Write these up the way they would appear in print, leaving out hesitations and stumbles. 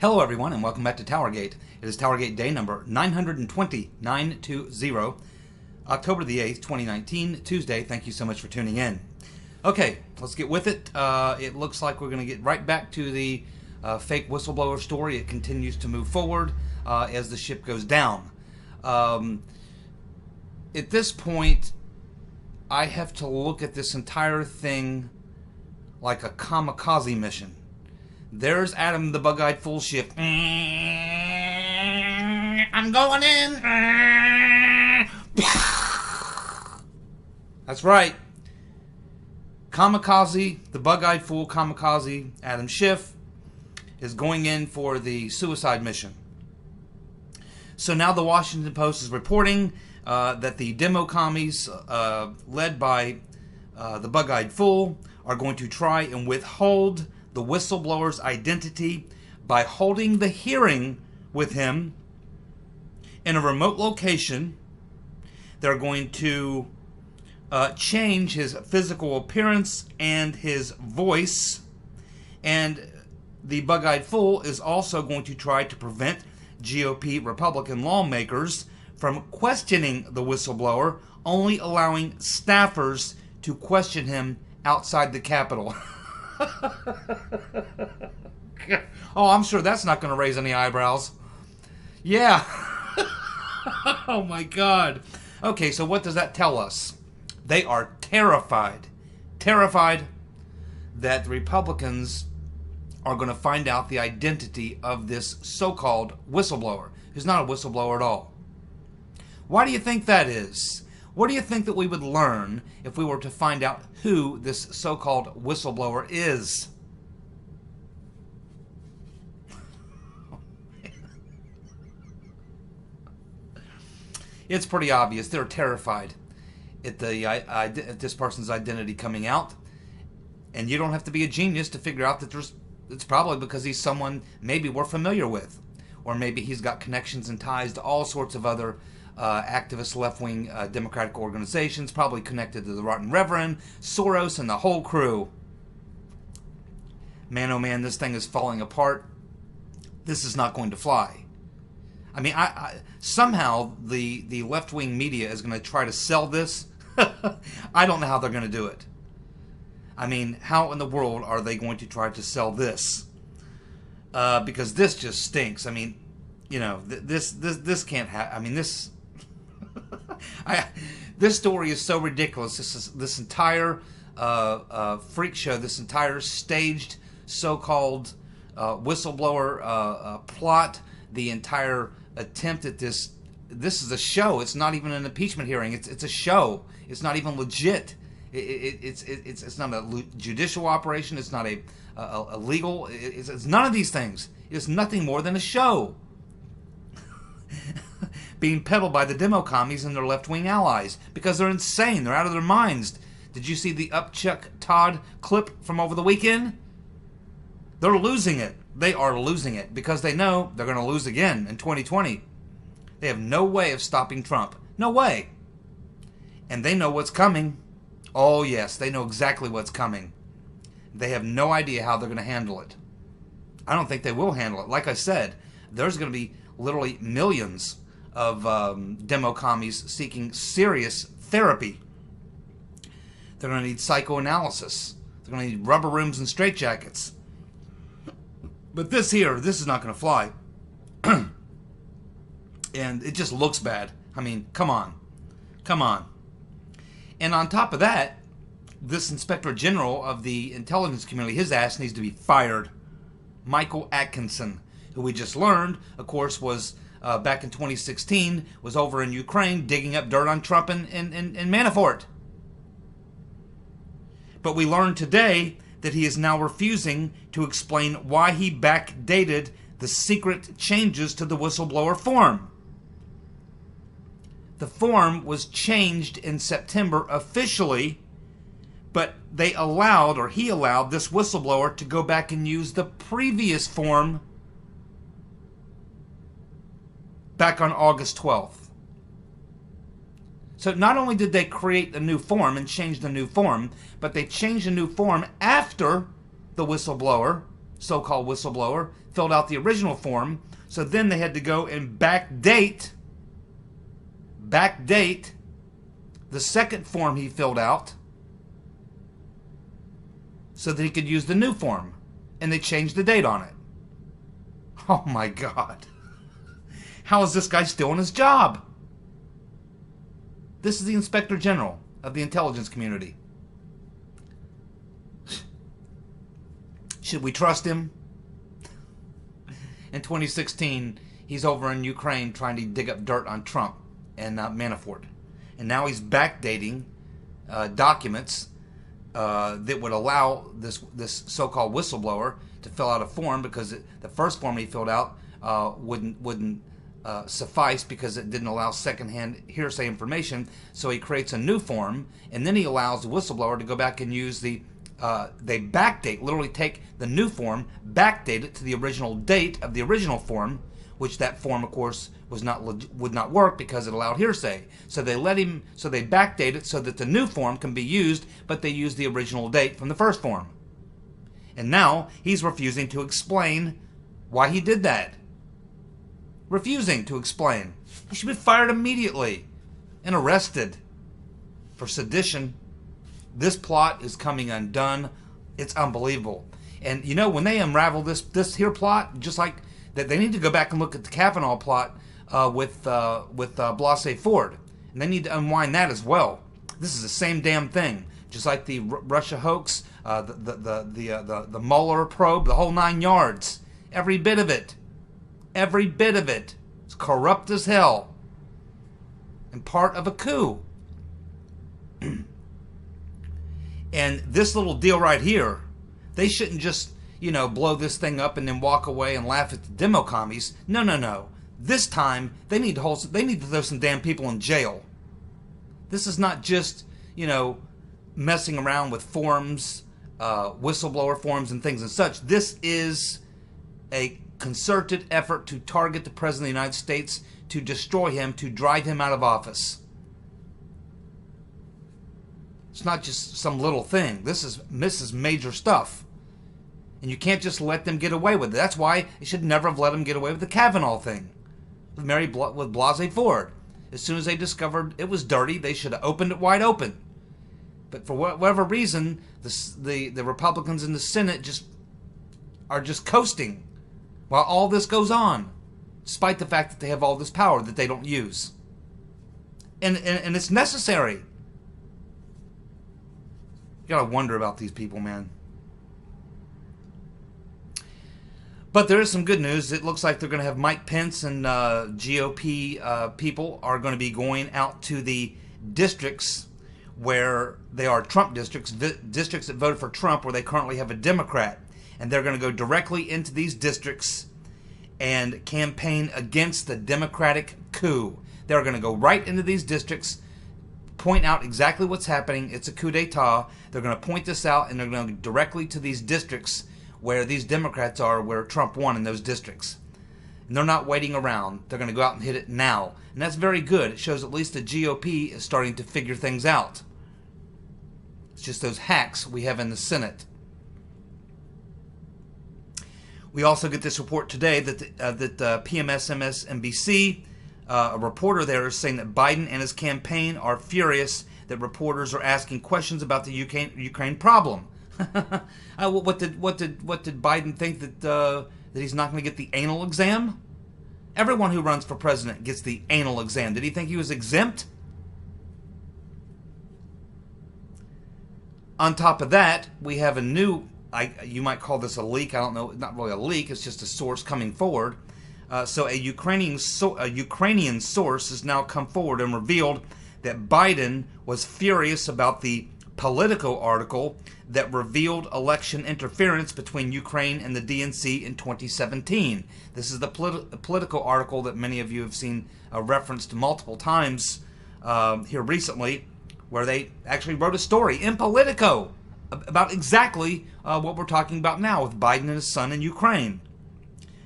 Hello everyone and welcome back to TowerGate. It is TowerGate day number 920, October the 8th, 2019, Tuesday. Thank you so much for tuning in. Okay, let's get with it. It looks like we're going to get right back to the fake whistleblower story. It continues to move forward as the ship goes down. At this point, I have to look at this entire thing like a kamikaze mission. There's Adam the bug-eyed fool ship. I'm going in. That's right. Kamikaze, the bug-eyed fool kamikaze, Adam Schiff, is going in for the suicide mission. So now the Washington Post is reporting that the demo commies, led by the bug-eyed fool, are going to try and withhold the whistleblower's identity by holding the hearing with him in a remote location. They're going to change his physical appearance and his voice, and the bug-eyed fool is also going to try to prevent GOP Republican lawmakers from questioning the whistleblower, only allowing staffers to question him outside the Capitol. Oh, I'm sure that's not going to raise any eyebrows. Yeah. Oh my God. Okay, so what does that tell us? They are terrified that the Republicans are going to find out the identity of this so-called whistleblower, who's not a whistleblower at all. Why do you think that is? What do you think that we would learn if we were to find out who this so-called whistleblower is? It's pretty obvious. They're terrified at this person's identity coming out. And you don't have to be a genius to figure out that it's probably because he's someone maybe we're familiar with. Or maybe he's got connections and ties to all sorts of other activist left-wing democratic organizations, probably connected to the Rotten Reverend, Soros, and the whole crew. Man, oh man, this thing is falling apart. This is not going to fly. I mean, somehow the left-wing media is going to try to sell this. I don't know how they're going to do it. I mean, how in the world are they going to try to sell this? Because this just stinks. I mean, you know, this can't happen. I mean, this story is so ridiculous. This entire freak show, this entire staged so-called whistleblower plot, the entire attempt at this is a show. It's not even an impeachment hearing. It's a show. It's not even legit. It's not a judicial operation. It's not a legal. It's none of these things. It's nothing more than a show being peddled by the demo commies and their left-wing allies because they're insane. They're out of their minds. Did you see the Upchuck Todd clip from over the weekend? They're losing it. They are losing it because they know they're going to lose again in 2020. They have no way of stopping Trump. No way. And they know what's coming. Oh, yes, they know exactly what's coming. They have no idea how they're going to handle it. I don't think they will handle it. Like I said, there's going to be literally millions of demo commies seeking serious therapy. They're going to need psychoanalysis. They're going to need rubber rooms and straitjackets. But this is not going to fly. And it just looks bad. I mean, come on. Come on. And on top of that, this Inspector General of the intelligence community, his ass needs to be fired. Michael Atkinson, who we just learned, of course, was back in 2016, was over in Ukraine digging up dirt on Trump and Manafort. But we learned today that he is now refusing to explain why he backdated the secret changes to the whistleblower form. The form was changed in September officially, but he allowed this whistleblower to go back and use the previous form back on August 12th. So not only did they create a new form and change the new form, but they changed the new form after the whistleblower so-called whistleblower, filled out the original form. So then they had to go and backdate the second form he filled out so that he could use the new form. And they changed the date on it. Oh my God. How is this guy still in his job? This is the Inspector General of the intelligence community. Should we trust him? In 2016, he's over in Ukraine trying to dig up dirt on Trump and Manafort. And now he's backdating documents that would allow this so-called whistleblower to fill out a form, because the first form he filled out wouldn't suffice because it didn't allow secondhand hearsay information. So he creates a new form, and then he allows the whistleblower to go back and use they backdate, literally take the new form, backdate it to the original date of the original form, which that form, of course, would not work because it allowed hearsay. So they backdate it so that the new form can be used, but they use the original date from the first form. And now he's refusing to explain why he did that. Refusing to explain. He should be fired immediately and arrested for sedition. This plot is coming undone. It's unbelievable. And you know, when they unravel this here plot, just like that, they need to go back and look at the Kavanaugh plot with Blasey Ford, and they need to unwind that as well. This is the same damn thing, just like the Russia hoax, the Mueller probe, the whole 9 yards. Every bit of it. Every bit of it. It's corrupt as hell. And part of a coup. And this little deal right here, they shouldn't just, blow this thing up and then walk away and laugh at the demo commies. No. This time, they need to throw some damn people in jail. This is not just, messing around with forms, whistleblower forms and things and such. This is a concerted effort to target the President of the United States, to destroy him, to drive him out of office. It's not just some little thing. This is major stuff. And you can't just let them get away with it. That's why they should never have let them get away with the Kavanaugh thing. With Blasey Ford. As soon as they discovered it was dirty, they should have opened it wide open. But for whatever reason, the Republicans in the Senate are just coasting while all this goes on, despite the fact that they have all this power that they don't use. And it's necessary. You gotta wonder about these people, man. But there is some good news. It looks like they're going to have Mike Pence and GOP people are going to be going out to the districts where they are Trump districts, districts that voted for Trump where they currently have a Democrat. And they're going to go directly into these districts and campaign against the Democratic coup. They're going to go right into these districts, point out exactly what's happening. It's a coup d'etat. They're going to point this out, and they're going to go directly to these districts where these Democrats are, where Trump won in those districts. And they're not waiting around. They're going to go out and hit it now. And that's very good. It shows at least the GOP is starting to figure things out. It's just those hacks we have in the Senate. We also get this report today that PMS-MSNBC, a reporter there, is saying that Biden and his campaign are furious that reporters are asking questions about the Ukraine problem. What did Biden think that he's not going to get the anal exam? Everyone who runs for president gets the anal exam. Did he think he was exempt? On top of that, we have a new, you might call this a leak. I don't know, not really a leak. It's just a source coming forward. So a Ukrainian source has now come forward and revealed that Biden was furious about the Politico article that revealed election interference between Ukraine and the DNC in 2017. This is the Politico article that many of you have seen referenced multiple times here recently, where they actually wrote a story in Politico about exactly what we're talking about now with Biden and his son in Ukraine.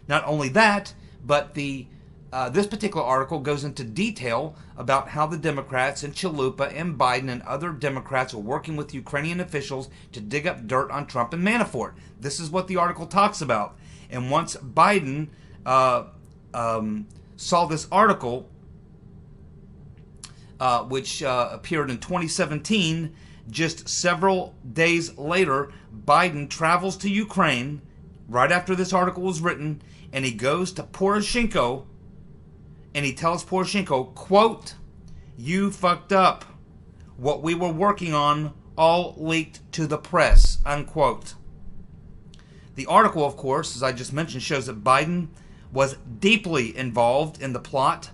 Not only that, but the this particular article goes into detail about how the Democrats and Chalupa and Biden and other Democrats are working with Ukrainian officials to dig up dirt on Trump and Manafort. This is what the article talks about. And once Biden saw this article, which appeared in 2017, just several days later, Biden travels to Ukraine right after this article was written, and he goes to Poroshenko, and he tells Poroshenko, quote, "You fucked up. What we were working on all leaked to the press," unquote. The article, of course, as I just mentioned, shows that Biden was deeply involved in the plot,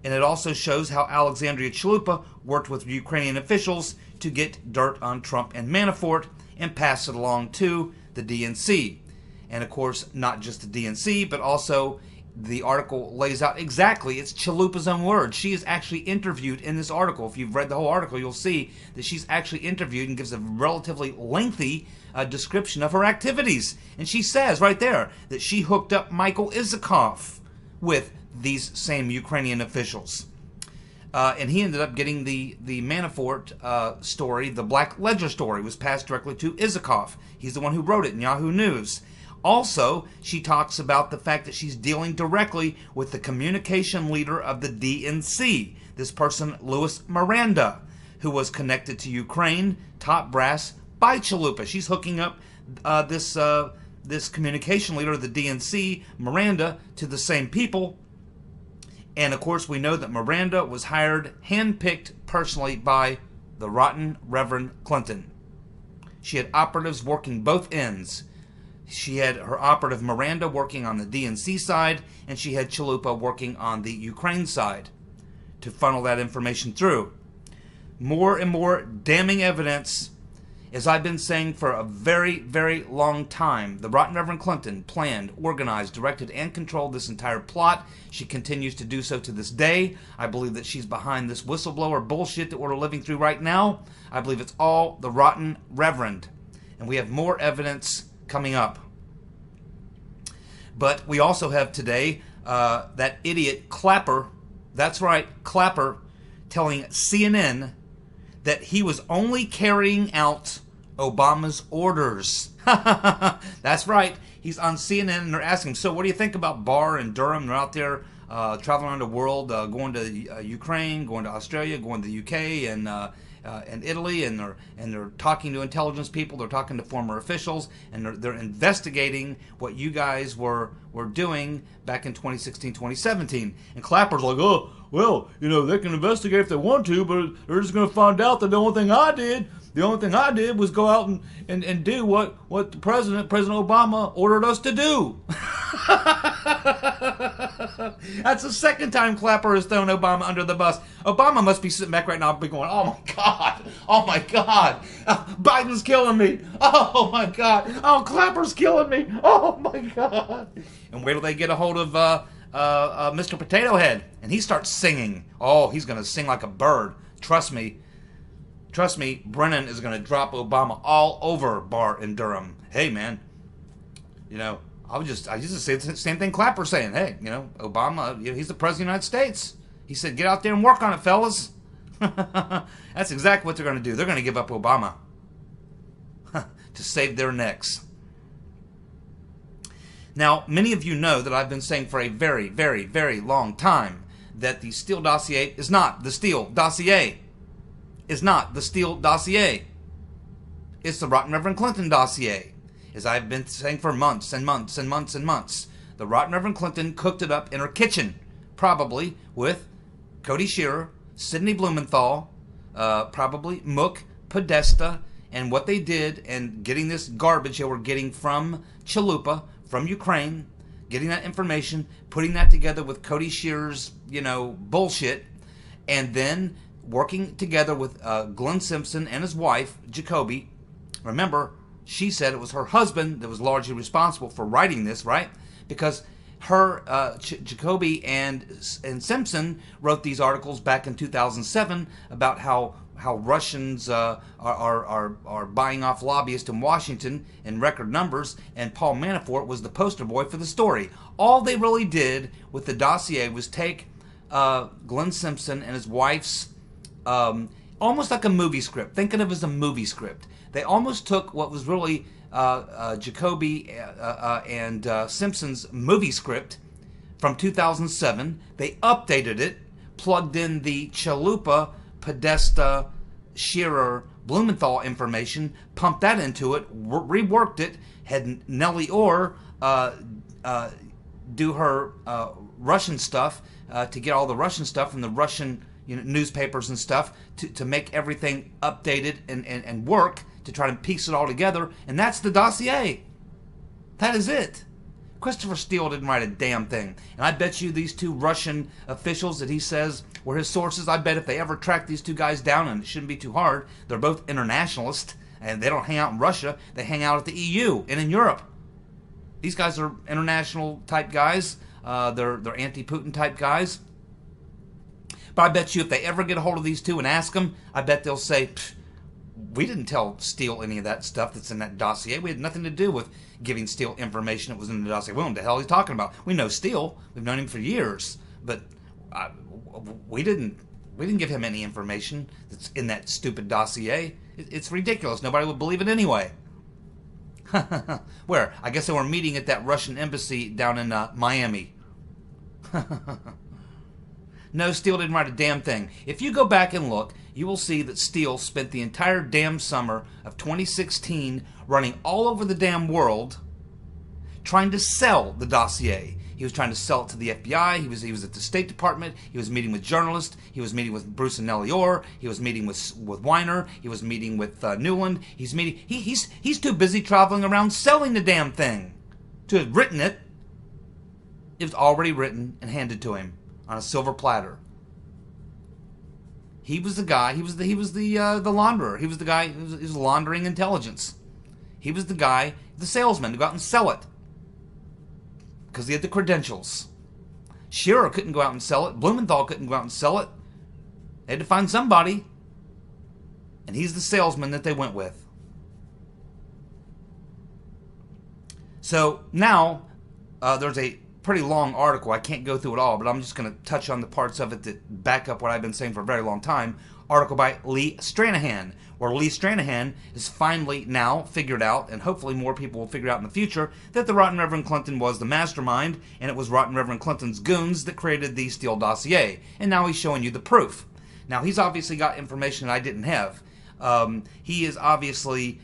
and it also shows how Alexandria Chalupa worked with Ukrainian officials to get dirt on Trump and Manafort and pass it along to the DNC. And of course, not just the DNC, but also the article lays out exactly, it's Chalupa's own words. She is actually interviewed in this article. If you've read the whole article, you'll see that she's actually interviewed and gives a relatively lengthy description of her activities. And she says right there that she hooked up Michael Isikoff with these same Ukrainian officials. And he ended up getting the Manafort story, the Black Ledger story, was passed directly to Isikoff. He's the one who wrote it in Yahoo News. Also, she talks about the fact that she's dealing directly with the communication leader of the DNC, this person, Louis Miranda, who was connected to Ukraine, top brass, by Chalupa. She's hooking up this communication leader of the DNC, Miranda, to the same people. And of course, we know that Miranda was hired, handpicked personally by the rotten Reverend Clinton. She had operatives working both ends. She had her operative Miranda working on the DNC side, and she had Chalupa working on the Ukraine side to funnel that information through. More and more damning evidence, as I've been saying for a very, very long time. The rotten Reverend Clinton planned, organized, directed, and controlled this entire plot. She continues to do so to this day. I believe that she's behind this whistleblower bullshit that we're living through right now. I believe it's all the rotten Reverend. And we have more evidence coming up. But we also have today that idiot Clapper, that's right, Clapper, telling CNN that he was only carrying out Obama's orders. That's right. He's on CNN and they're asking him, so what do you think about Barr and Durham? They're out there traveling around the world, going to Ukraine, going to Australia, going to the UK, and Italy, and they're talking to intelligence people, they're talking to former officials, and they're investigating what you guys were doing back in 2016, 2017. And Clapper's like, oh, well, you know, they can investigate if they want to, but they're just going to find out that the only thing I did was go out and do what the President Obama ordered us to do. That's the second time Clapper has thrown Obama under the bus. Obama must be sitting back right now be going, oh my God, Biden's killing me. Oh my God, oh, Clapper's killing me. Oh my God. And wait till they get a hold of Mr. Potato Head, and he starts singing. Oh, he's going to sing like a bird. Trust me, Brennan is going to drop Obama all over Barr and Durham. Hey, man, you know, I used to say the same thing Clapper's saying. Hey, you know, Obama, you know, he's the President of the United States. He said, get out there and work on it, fellas. That's exactly what they're going to do. They're going to give up Obama to save their necks. Now, many of you know that I've been saying for a very, very, very long time that the Steele Dossier is not the Steele Dossier. Is not the Steele Dossier. It's the rotten Reverend Clinton dossier. As I've been saying for months and months and months and months, the rotten Reverend Clinton cooked it up in her kitchen, probably with Cody Shearer, Sidney Blumenthal, probably Mook, Podesta, and what they did, and getting this garbage they were getting from Chalupa, from Ukraine, getting that information, putting that together with Cody Shearer's, you know, bullshit, and then working together with Glenn Simpson and his wife, Jacoby. Remember, she said it was her husband that was largely responsible for writing this, right? Because her, Jacoby and Simpson wrote these articles back in 2007 about how Russians are buying off lobbyists in Washington in record numbers, and Paul Manafort was the poster boy for the story. All they really did with the dossier was take Glenn Simpson and his wife's almost like a movie script. Think of it as a movie script. They almost took what was really Jacoby and Simpson's movie script from 2007. They updated it, plugged in the Chalupa, Podesta, Shearer, Blumenthal information, pumped that into it, reworked it, had Nellie Orr do her Russian stuff to get all the Russian stuff from the Russian newspapers and stuff to make everything updated and work, to try to piece it all together, and that's the dossier. That is it. Christopher Steele didn't write a damn thing. And I bet you these two Russian officials that he says were his sources, I bet if they ever track these two guys down, and it shouldn't be too hard, they're both internationalists, and they don't hang out in Russia, they hang out at the EU and in Europe. These guys are international type guys. They're anti-Putin type guys. But I bet you if they ever get a hold of these two and ask them, I bet they'll say, we didn't tell Steele any of that stuff that's in that dossier. We had nothing to do with giving Steele information that was in the dossier. We don't know what the hell he's talking about. We know Steele. We've known him for years. But we didn't give him any information that's in that stupid dossier. It's ridiculous. Nobody would believe it anyway. Where? I guess they were meeting at that Russian embassy down in Miami. No, Steele didn't write a damn thing. If you go back and look, you will see that Steele spent the entire damn summer of 2016 running all over the damn world trying to sell the dossier. He was trying to sell it to the FBI. He was at the State Department. He was meeting with journalists. He was meeting with Bruce and Nellie Orr. He was meeting with Weiner. He was meeting with Newland. He's too busy traveling around selling the damn thing to have written it. It was already written and handed to him on a silver platter. He was the guy. He was the launderer. He was the guy who was laundering intelligence. He was the guy, the salesman, to go out and sell it because he had the credentials. Shearer couldn't go out and sell it. Blumenthal couldn't go out and sell it. They had to find somebody, and he's the salesman that they went with. So now there's a pretty long article. I can't go through it all, but I'm just going to touch on the parts of it that back up what I've been saying for a very long time. Article by Lee Stranahan, where Lee Stranahan has finally now figured out, and hopefully more people will figure out in the future, that the Rotten Reverend Clinton was the mastermind, and it was Rotten Reverend Clinton's goons that created the Steele dossier. And now he's showing you the proof. Now, he's obviously got information that I didn't have. He has obviously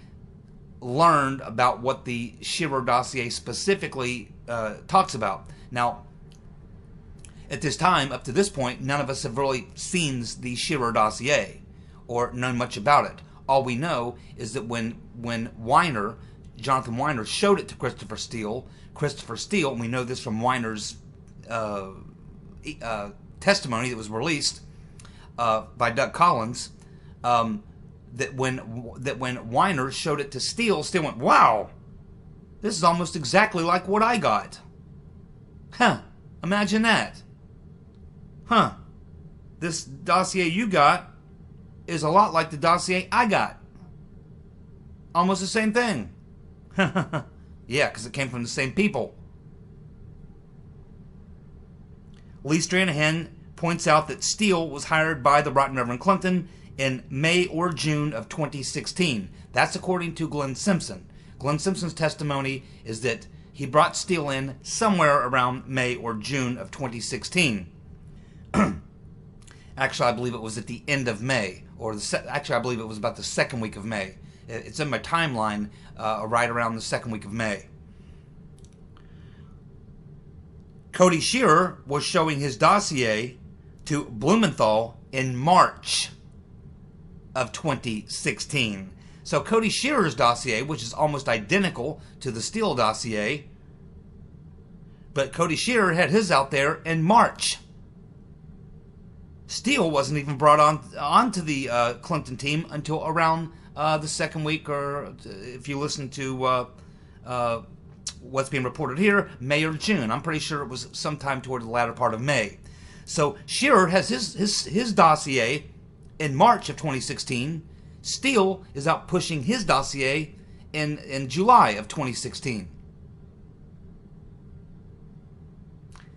learned about what the Shearer dossier specifically talks about. Now, at this time, up to this point, none of us have really seen the Shearer dossier or known much about it. All we know is that when Weiner, Jonathan Weiner, showed it to Christopher Steele, and we know this from Weiner's testimony that was released by Doug Collins, that when Weiner showed it to Steele, Steele went, "Wow, this is almost exactly like what I got." Huh, imagine that. Huh, this dossier you got is a lot like the dossier I got. Almost the same thing. Yeah, because it came from the same people. Lee Stranahan points out that Steele was hired by the Rotten Reverend Clinton in May or June of 2016. That's according to Glenn Simpson. Glenn Simpson's testimony is that he brought Steele in somewhere around May or June of 2016. Actually, I believe it was at the end of May, actually, I believe it was about the second week of May. It's in my timeline right around the second week of May. Cody Shearer was showing his dossier to Blumenthal in March of 2016. So Cody Shearer's dossier, which is almost identical to the Steele dossier, but Cody Shearer had his out there in March. Steele wasn't even brought onto the Clinton team until around the second week, or if you listen to what's being reported here, May or June. I'm pretty sure it was sometime toward the latter part of May. So Shearer has his dossier in March of 2016, Steele is out pushing his dossier in July of 2016.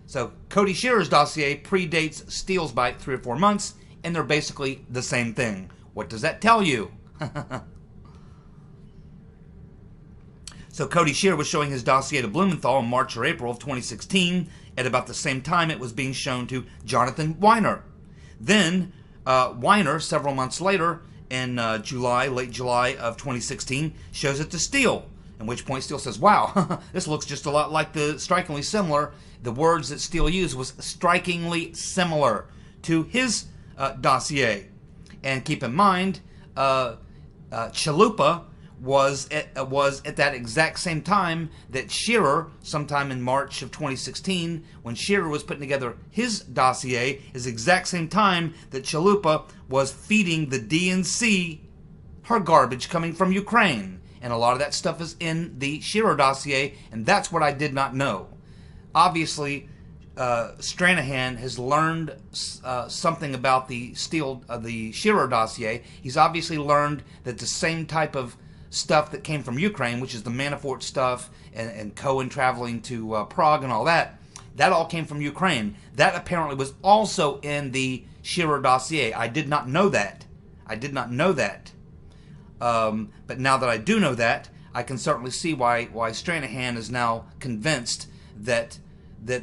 So Cody Shearer's dossier predates Steele's by 3 or 4 months, and they're basically the same thing. What does that tell you? So Cody Shearer was showing his dossier to Blumenthal in March or April of 2016. At about the same time, it was being shown to Jonathan Weiner. Then Weiner, several months later, in late July of 2016, shows it to Steele. At which point Steele says, "Wow, this looks just a lot like the strikingly similar." The words that Steele used was strikingly similar to his dossier. And keep in mind, Chalupa was at that exact same time that Shearer, sometime in March of 2016, when Shearer was putting together his dossier, is the exact same time that Chalupa was feeding the DNC her garbage coming from Ukraine. And a lot of that stuff is in the Shearer dossier, and that's what I did not know. Obviously, Stranahan has learned something about the Shearer dossier. He's obviously learned that the same type of stuff that came from Ukraine, which is the Manafort stuff and Cohen traveling to Prague and all that, that all came from Ukraine. That apparently was also in the Shearer dossier. I did not know that. But now that I do know that, I can certainly see why Stranahan is now convinced that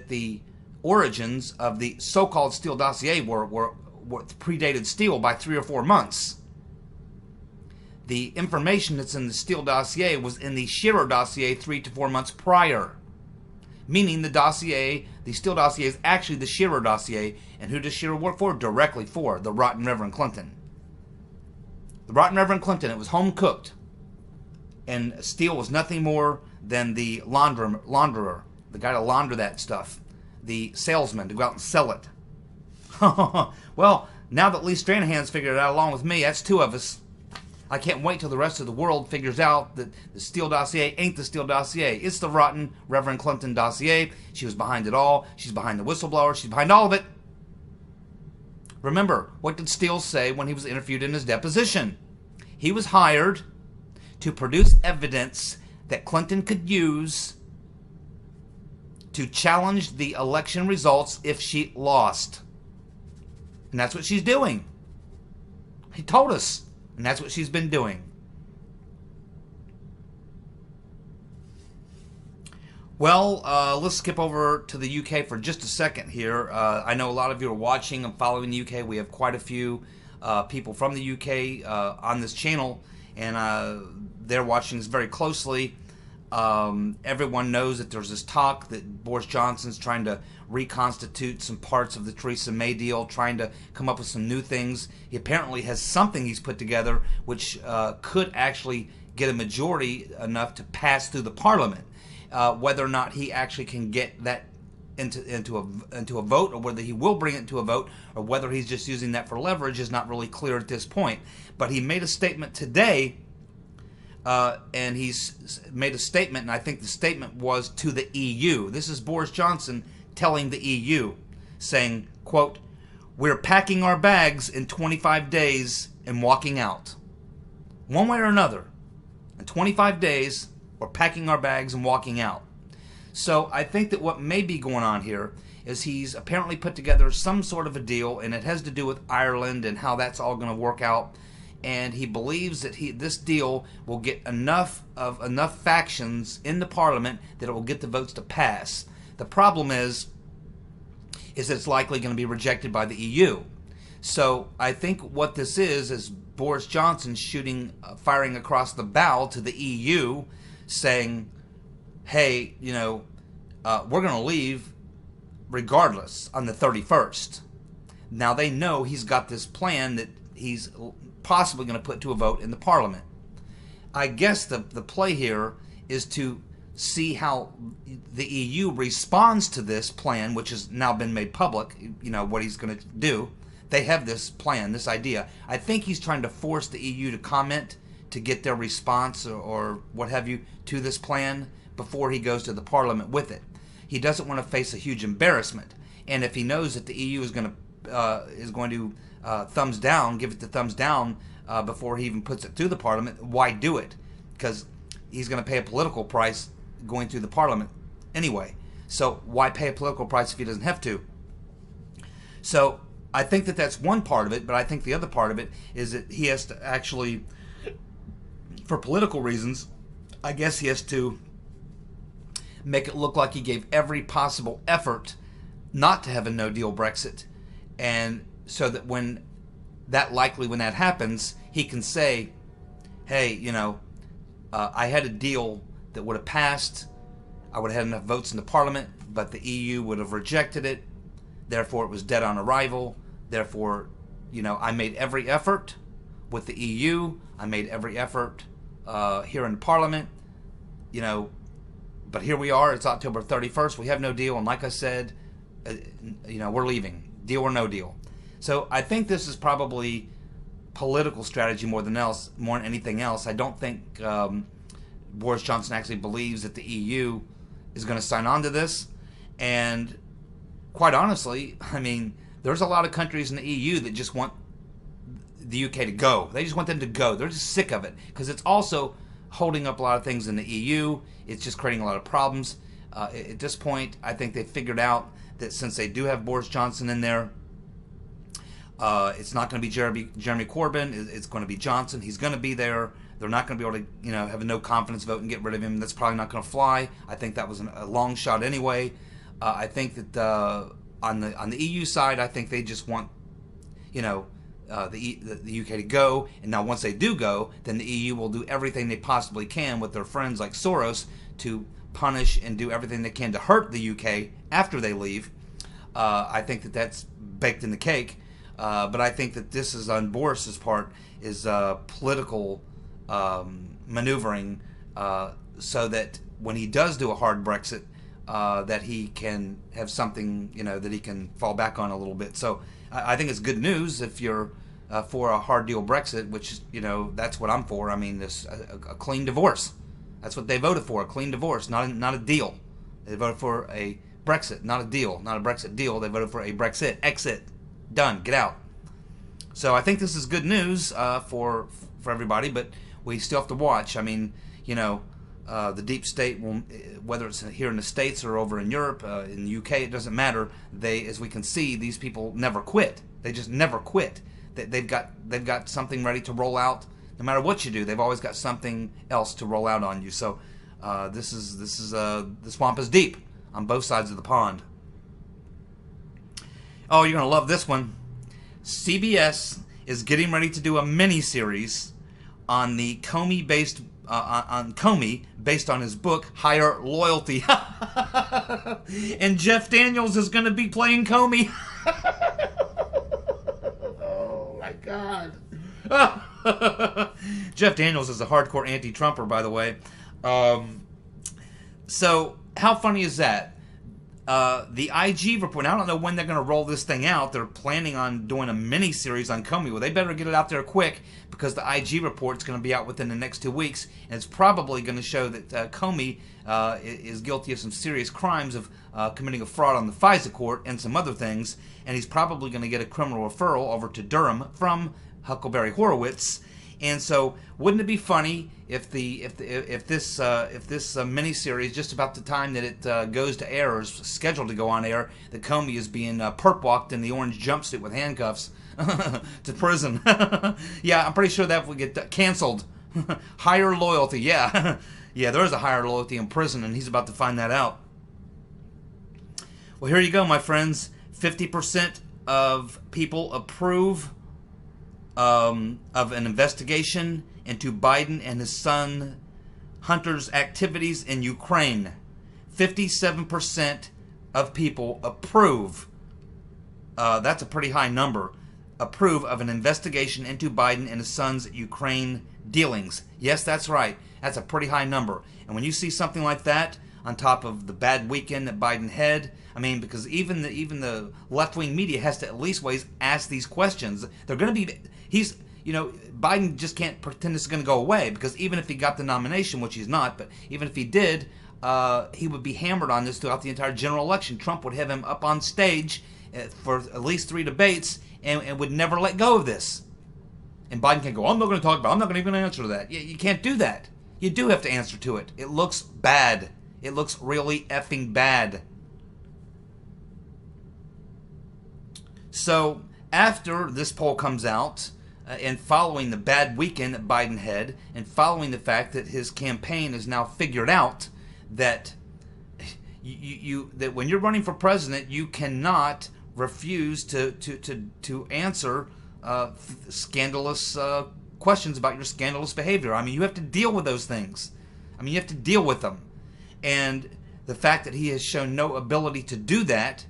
the origins of the so-called Steele dossier were predated Steele by 3 or 4 months. The information that's in the Steele dossier was in the Shearer dossier 3 to 4 months prior. Meaning the Steele dossier is actually the Shearer dossier. And who does Shearer work for? Directly for the rotten Reverend Clinton. The rotten Reverend Clinton, it was home cooked. And Steele was nothing more than the launderer, the guy to launder that stuff. The salesman to go out and sell it. Well, now that Lee Stranahan's figured it out along with me, that's 2 of us. I can't wait till the rest of the world figures out that the Steele dossier ain't the Steele dossier. It's the rotten Reverend Clinton dossier. She was behind it all. She's behind the whistleblower. She's behind all of it. Remember, what did Steele say when he was interviewed in his deposition? He was hired to produce evidence that Clinton could use to challenge the election results if she lost. And that's what she's doing. He told us. And that's what she's been doing. Well, let's skip over to the UK for just a second here. I know a lot of you are watching and following the UK. We have quite a few people from the UK on this channel, and they're watching this very closely. Everyone knows that there's this talk that Boris Johnson's trying to reconstitute some parts of the Theresa May deal, trying to come up with some new things. He apparently has something he's put together which could actually get a majority enough to pass through the Parliament. Whether or not he actually can get that into a vote, or whether he will bring it to a vote, or whether he's just using that for leverage is not really clear at this point. But he made a statement today. And he's made a statement, and I think the statement was to the EU. This is Boris Johnson telling the EU, saying, quote, "We're packing our bags in 25 days and walking out." One way or another, in 25 days, we're packing our bags and walking out. So I think that what may be going on here is he's apparently put together some sort of a deal, and it has to do with Ireland and how that's all going to work out. And he believes that this deal will get enough factions in the Parliament that it will get the votes to pass. The problem is that it's likely going to be rejected by the EU. So I think what this is Boris Johnson firing across the bow to the EU, saying, "Hey, we're going to leave regardless on the 31st." Now they know he's got this plan that he's possibly going to put to a vote in the Parliament. I guess the play here is to see how the EU responds to this plan, which has now been made public, what he's going to do. They have this plan, this idea. I think he's trying to force the EU to comment to get their response or what have you to this plan before he goes to the Parliament with it. He doesn't want to face a huge embarrassment. And if he knows that the EU is going to thumbs down, give it the thumbs down before he even puts it through the Parliament, why do it? Because he's going to pay a political price going through the Parliament anyway. So why pay a political price if he doesn't have to? So I think that that's one part of it, but I think the other part of it is that he has to actually, for political reasons, I guess he has to make it look like he gave every possible effort not to have a no-deal Brexit, and so that when that happens, he can say, hey, I had a deal that would have passed, I would have had enough votes in the Parliament, but the EU would have rejected it, therefore it was dead on arrival, therefore, I made every effort with the EU, I made every effort here in Parliament, but here we are, it's October 31st, we have no deal, and like I said, we're leaving, deal or no deal. So I think this is probably political strategy more than anything else. I don't think Boris Johnson actually believes that the EU is going to sign on to this, and quite honestly, I mean, there's a lot of countries in the EU that just want the UK to go. They just want them to go. They're just sick of it, because it's also holding up a lot of things in the EU. It's just creating a lot of problems. At this point, I think they figured out that since they do have Boris Johnson in there, it's not going to be Jeremy Corbyn. It's going to be Johnson. He's going to be there. They're not going to be able to, have a no confidence vote and get rid of him. That's probably not going to fly. I think that was a long shot anyway. I think that on the EU side, I think they just want, the UK to go. And now once they do go, then the EU will do everything they possibly can with their friends like Soros to punish and do everything they can to hurt the UK after they leave. I think that that's baked in the cake. But I think that this is on Boris's part is political maneuvering so that when he does do a hard Brexit, that he can have something that he can fall back on a little bit. So I think it's good news if you're for a hard deal Brexit, which that's what I'm for. I mean, this a clean divorce. That's what they voted for, a clean divorce, not a deal. They voted for a Brexit, not a deal, not a Brexit deal. They voted for a Brexit exit. Done. Get out. So I think this is good news for everybody, but we still have to watch. I mean, the deep state will, whether it's here in the States or over in Europe, in the UK, it doesn't matter. They, as we can see, these people never quit. They just never quit. They've got something ready to roll out. No matter what you do, they've always got something else to roll out on you. So the swamp is deep on both sides of the pond. Oh, you're going to love this one. CBS is getting ready to do a miniseries on the Comey based on his book Higher Loyalty. And Jeff Daniels is going to be playing Comey. Oh my God. Jeff Daniels is a hardcore anti-Trumper, by the way. So how funny is that? The IG report, I don't know when they're going to roll this thing out. They're planning on doing a mini-series on Comey. Well, they better get it out there quick, because the IG report's going to be out within the next 2 weeks, and it's probably going to show that Comey is guilty of some serious crimes of committing a fraud on the FISA court and some other things, and he's probably going to get a criminal referral over to Durham from Huckleberry Horowitz. And so, wouldn't it be funny if this miniseries, just about the time that it goes to air, or is scheduled to go on air, that Comey is being perp walked in the orange jumpsuit with handcuffs to prison? Yeah, I'm pretty sure that will get canceled. Higher Loyalty, yeah, yeah, there is a Higher Loyalty in prison, and he's about to find that out. Well, here you go, my friends. 50% of people approve of an investigation into Biden and his son Hunter's activities in Ukraine. 57% of people approve. That's a pretty high number. Approve of an investigation into Biden and his son's Ukraine dealings. Yes, that's right. That's a pretty high number. And when you see something like that, on top of the bad weekend that Biden had, I mean, because even the left-wing media has to at least ask these questions. They're going to be, Biden just can't pretend this is going to go away, because even if he got the nomination, which he's not, but even if he did, he would be hammered on this throughout the entire general election. Trump would have him up on stage for at least 3 debates and would never let go of this. And Biden can't go, I'm not going to talk about it. I'm not going to even answer to that. You can't do that. You do have to answer to it. It looks bad. It looks really effing bad. So after this poll comes out, and following the bad weekend that Biden had, and following the fact that his campaign has now figured out that that when you're running for president, you cannot refuse to answer scandalous questions about your scandalous behavior. I mean, you have to deal with those things. I mean, you have to deal with them. And the fact that he has shown no ability to do that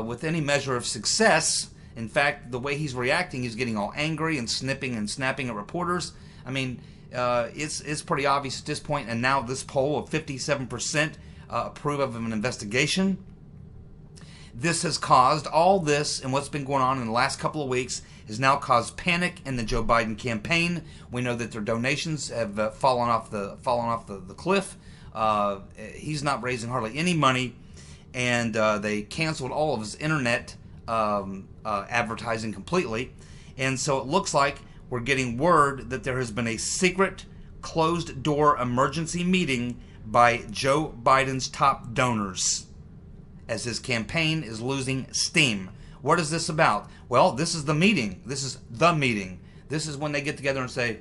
with any measure of success. In fact, the way he's reacting, he's getting all angry and snipping and snapping at reporters. I mean, it's pretty obvious at this point. And now this poll of 57% approve of an investigation. This has caused all this, and what's been going on in the last couple of weeks has now caused panic in the Joe Biden campaign. We know that their donations have fallen off the cliff. He's not raising hardly any money, and they canceled all of his internet advertising completely. And so it looks like we're getting word that there has been a secret closed-door emergency meeting by Joe Biden's top donors as his campaign is losing steam. What is this about? Well, this is the meeting. This is the meeting. This is when they get together and say,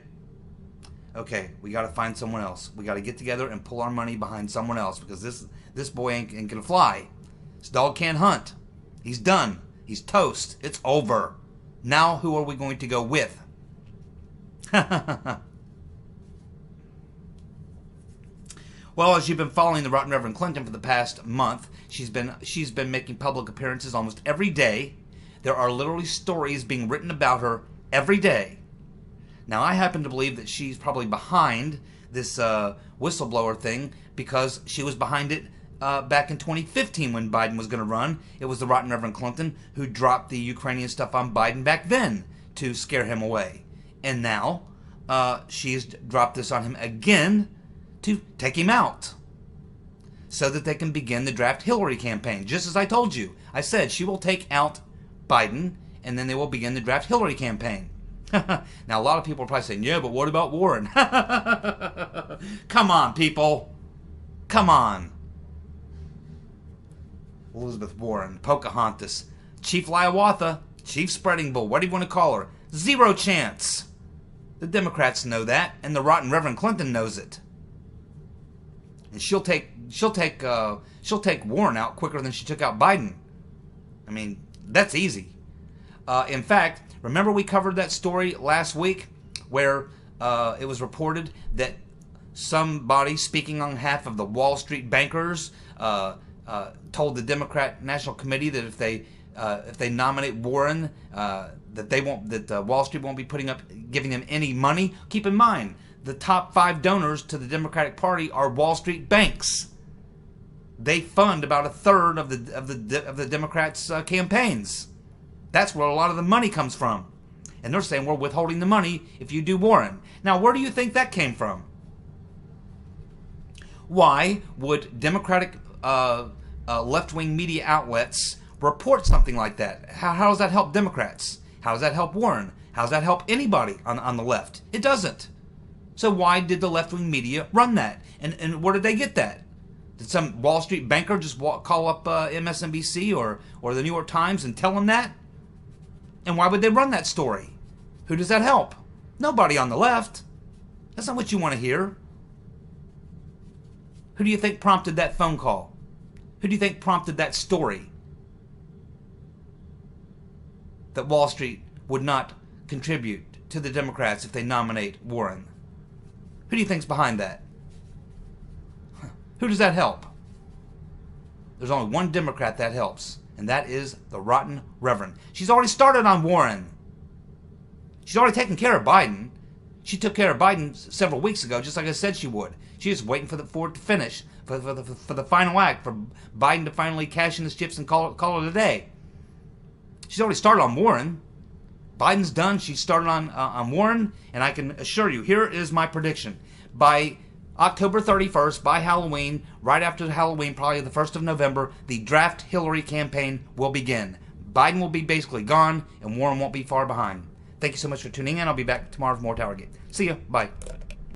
okay, we got to find someone else. We got to get together and pull our money behind someone else because this boy ain't gonna fly. This dog can't hunt. He's done. He's toast. It's over. Now who are we going to go with? Well, as you've been following the Rotten Reverend Clinton for the past month, she's been making public appearances almost every day. There are literally stories being written about her every day. Now, I happen to believe that she's probably behind this whistleblower thing because she was behind it back in 2015 when Biden was going to run. It was the Rotten Reverend Clinton who dropped the Ukrainian stuff on Biden back then to scare him away. And now she's dropped this on him again to take him out so that they can begin the draft Hillary campaign. Just as I told you. I said she will take out Biden and then they will begin the draft Hillary campaign. Now, a lot of people are probably saying, yeah, but what about Warren? Come on, people. Come on. Elizabeth Warren, Pocahontas, Chief Hiawatha, Chief Spreading Bull, what do you want to call her? Zero chance. The Democrats know that, and the Rotten Reverend Clinton knows it. And she'll take Warren out quicker than she took out Biden. I mean, that's easy. In fact, remember we covered that story last week where it was reported that somebody speaking on behalf of the Wall Street bankers told the Democrat National Committee that if they nominate Warren, that Wall Street won't be giving them any money. Keep in mind, the top 5 donors to the Democratic Party are Wall Street banks. They fund about a third of the Democrats' campaigns. That's where a lot of the money comes from. And they're saying we're withholding the money if you do Warren. Now, where do you think that came from? Why would Democratic left-wing media outlets report something like that? How does that help Democrats? How does that help Warren? How does that help anybody on the left? It doesn't. So why did the left-wing media run that? And where did they get that? Did some Wall Street banker just call up MSNBC or the New York Times and tell them that? And why would they run that story? Who does that help? Nobody on the left. That's not what you want to hear. Who do you think prompted that phone call? Who do you think prompted that story? That Wall Street would not contribute to the Democrats if they nominate Warren. Who do you think's behind that? Who does that help? There's only one Democrat that helps, and that is the Rotten Reverend. She's already started on Warren. She's already taken care of Biden. She took care of Biden several weeks ago, just like I said she would. She's just waiting for it to finish, for the final act, for Biden to finally cash in his chips and call it a day. She's already started on Warren. Biden's done. She started on Warren, and I can assure you, here is my prediction. By October 31st, by Halloween, right after Halloween, probably the 1st of November, the Draft Hillary campaign will begin. Biden will be basically gone, and Warren won't be far behind. Thank you so much for tuning in. I'll be back tomorrow for more TowerGate. See ya. Bye.